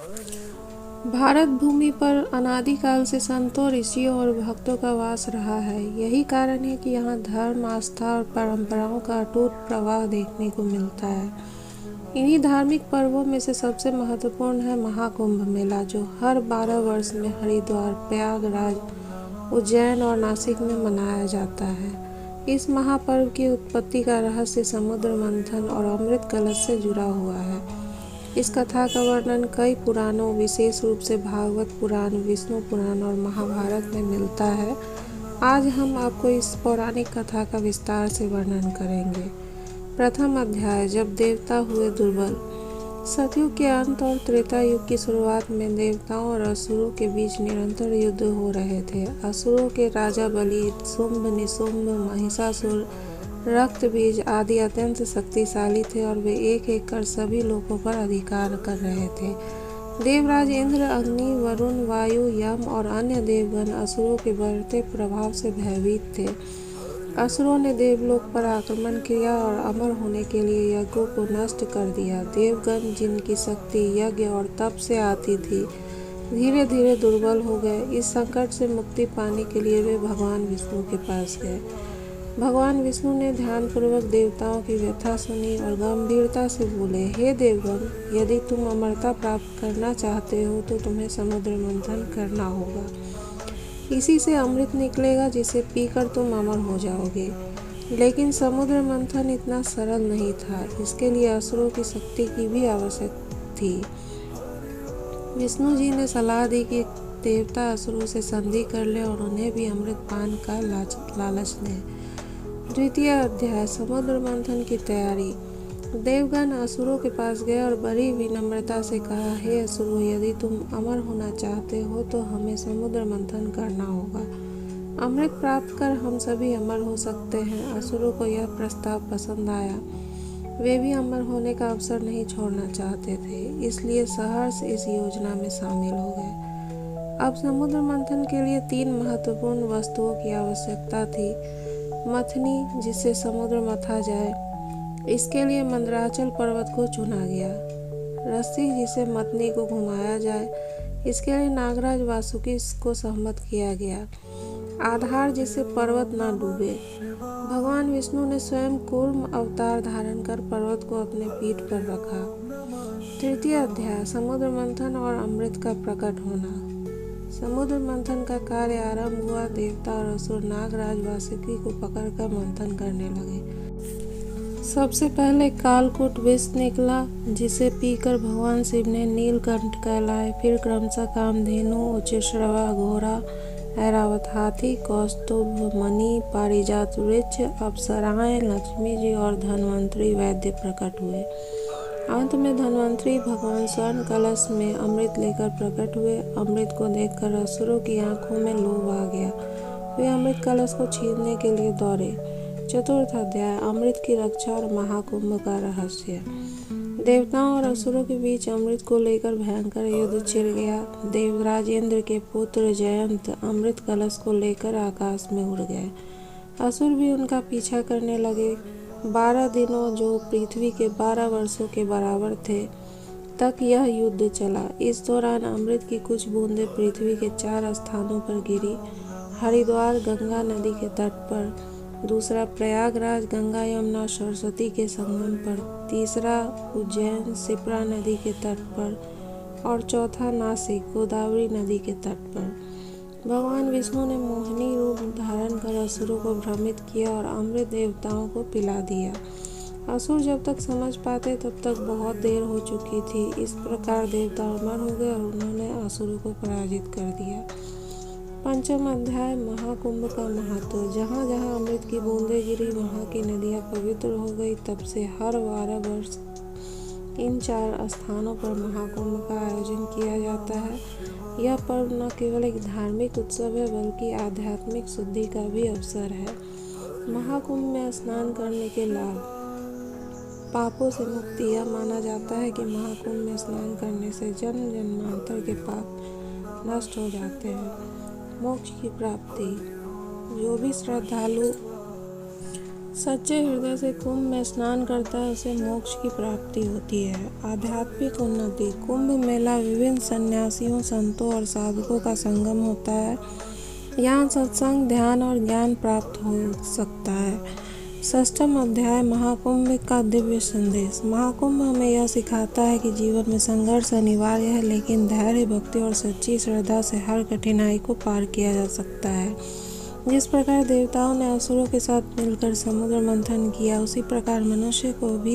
भारत भूमि पर अनादिकाल से संतों, ऋषियों और भक्तों का वास रहा है। यही कारण है कि यहाँ धर्म, आस्था और परंपराओं का अटूट प्रवाह देखने को मिलता है। इन्हीं धार्मिक पर्वों में से सबसे महत्वपूर्ण है महाकुंभ मेला, जो हर 12 वर्ष में हरिद्वार, प्रयागराज, उज्जैन और नासिक में मनाया जाता है। इस महापर्व की उत्पत्ति का रहस्य समुद्र मंथन और अमृत कलश से जुड़ा हुआ है। इस कथा का वर्णन कई पुराणों, विशेष रूप से भागवत पुराण, विष्णु पुराण और महाभारत में मिलता है। आज हम आपको इस पौराणिक कथा का विस्तार से वर्णन करेंगे। प्रथम अध्याय, जब देवता हुए दुर्बल। सतयुग के अंत और त्रेता युग की शुरुआत में देवताओं और असुरों के बीच निरंतर युद्ध हो रहे थे। असुरों के राजा बलि, शुंभ, निशुंभ, महिषासुर, रक्त बीज आदि अत्यंत शक्तिशाली थे और वे एक एक कर सभी लोगों पर अधिकार कर रहे थे। देवराज इंद्र, अग्नि, वरुण, वायु, यम और अन्य देवगण असुरों के बढ़ते प्रभाव से भयभीत थे। असुरों ने देवलोक पर आक्रमण किया और अमर होने के लिए यज्ञों को नष्ट कर दिया। देवगण, जिनकी शक्ति यज्ञ और तप से आती थी, धीरे धीरे दुर्बल हो गए। इस संकट से मुक्ति पाने के लिए वे भगवान विष्णु के पास गए। भगवान विष्णु ने ध्यानपूर्वक देवताओं की व्यथा सुनी और गंभीरता से बोले, हे देवगण, यदि तुम अमरता प्राप्त करना चाहते हो तो तुम्हें समुद्र मंथन करना होगा। इसी से अमृत निकलेगा, जिसे पीकर तुम अमर हो जाओगे। लेकिन समुद्र मंथन इतना सरल नहीं था। इसके लिए असुरों की शक्ति की भी आवश्यकता थी। विष्णु जी ने सलाह दी कि देवता असुरों से संधि कर ले और उन्हें भी अमृत पान का लालच दें। द्वितीय अध्याय, समुद्र मंथन की तैयारी। देवगण असुरों के पास गए और बड़ी विनम्रता से कहा, हे असुरों, यदि तुम अमर होना चाहते हो तो हमें समुद्र मंथन करना होगा। अमृत प्राप्त कर हम सभी अमर हो सकते हैं। असुरों को यह प्रस्ताव पसंद आया। वे भी अमर होने का अवसर नहीं छोड़ना चाहते थे, इसलिए सहर्ष इस योजना में शामिल हो गए। अब समुद्र मंथन के लिए 3 महत्वपूर्ण वस्तुओं की आवश्यकता थी। मथनी, जिससे समुद्र मथा जाए, इसके लिए मंदराचल पर्वत को चुना गया। रस्सी, जिसे मथनी को घुमाया जाए, इसके लिए नागराज वासुकी को सहमत किया गया। आधार, जिससे पर्वत न डूबे। भगवान विष्णु ने स्वयं कूर्म अवतार धारण कर पर्वत को अपने पीठ पर रखा। तृतीय अध्याय, समुद्र मंथन और अमृत का प्रकट होना। समुद्र मंथन का कार्य आरंभ हुआ। देवता और असुर नागराज वासुकी को पकड़कर मंथन करने लगे। सबसे पहले कालकूट विष निकला, जिसे पीकर भगवान शिव ने नीलकंठ कहलाए। फिर क्रमशः कामधेनु, उच्चश्रवा घोड़ा, ऐरावत हाथी, कौस्तुभ मणि, पारिजात वृक्ष, अप्सराएं, लक्ष्मी जी और धन्वंतरी वैद्य प्रकट हुए। अंत में धन्वंतरी भगवान स्वर्ण कलश में अमृत लेकर प्रकट हुए। अमृत को देखकर असुरों की आंखों में लोभ आ गया। वे अमृत कलश को छीनने के लिए दौड़े। चतुर्थ अध्याय, अमृत की रक्षा और महाकुंभ का रहस्य। देवताओं और असुरों के बीच अमृत को लेकर भयंकर युद्ध छिड़ गया। देवराज इंद्र के पुत्र जयंत अमृत कलश को लेकर आकाश में उड़ गए। असुर भी उनका पीछा करने लगे। 12 दिनों, जो पृथ्वी के 12 वर्षों के बराबर थे, तक यह युद्ध चला। इस दौरान अमृत की कुछ बूंदें पृथ्वी के 4 स्थानों पर गिरी। हरिद्वार, गंगा नदी के तट पर। दूसरा, प्रयागराज, गंगा यमुना सरस्वती के संगम पर। तीसरा, उज्जैन, शिप्रा नदी के तट पर। और चौथा, नासिक, गोदावरी नदी के तट पर। भगवान विष्णु ने मोहिनी रूप धारण कर असुरों को भ्रमित किया और अमृत देवताओं को पिला दिया। असुर जब तक समझ पाते तब तक बहुत देर हो चुकी थी। इस प्रकार देवता अमर हो गए और उन्होंने असुरों को पराजित कर दिया। पंचम अध्याय, महाकुंभ का महत्व। जहाँ जहाँ अमृत की बूंदें गिरी, वहाँ की नदियाँ पवित्र हो गई। तब से हर 12 वर्ष इन 4 स्थानों पर महाकुंभ का आयोजन किया जाता है। यह पर्व न केवल एक धार्मिक उत्सव है, बल्कि आध्यात्मिक शुद्धि का भी अवसर है। महाकुंभ में स्नान करने के लाभ। पापों से मुक्ति। यह माना जाता है कि महाकुंभ में स्नान करने से जन्म जन्मांतर के पाप नष्ट हो जाते हैं। मोक्ष की प्राप्ति। जो भी श्रद्धालु सच्चे हृदय से कुंभ में स्नान करता है उसे मोक्ष की प्राप्ति होती है। आध्यात्मिक उन्नति। कुंभ मेला विभिन्न सन्यासियों, संतों और साधकों का संगम होता है। यहाँ सत्संग, ध्यान और ज्ञान प्राप्त हो सकता है। षष्ठम अध्याय, महाकुंभ का दिव्य संदेश। महाकुंभ हमें यह सिखाता है कि जीवन में संघर्ष अनिवार्य है, लेकिन धैर्य, भक्ति और सच्ची श्रद्धा से हर कठिनाई को पार किया जा सकता है। जिस प्रकार देवताओं ने असुरों के साथ मिलकर समुद्र मंथन किया, उसी प्रकार मनुष्य को भी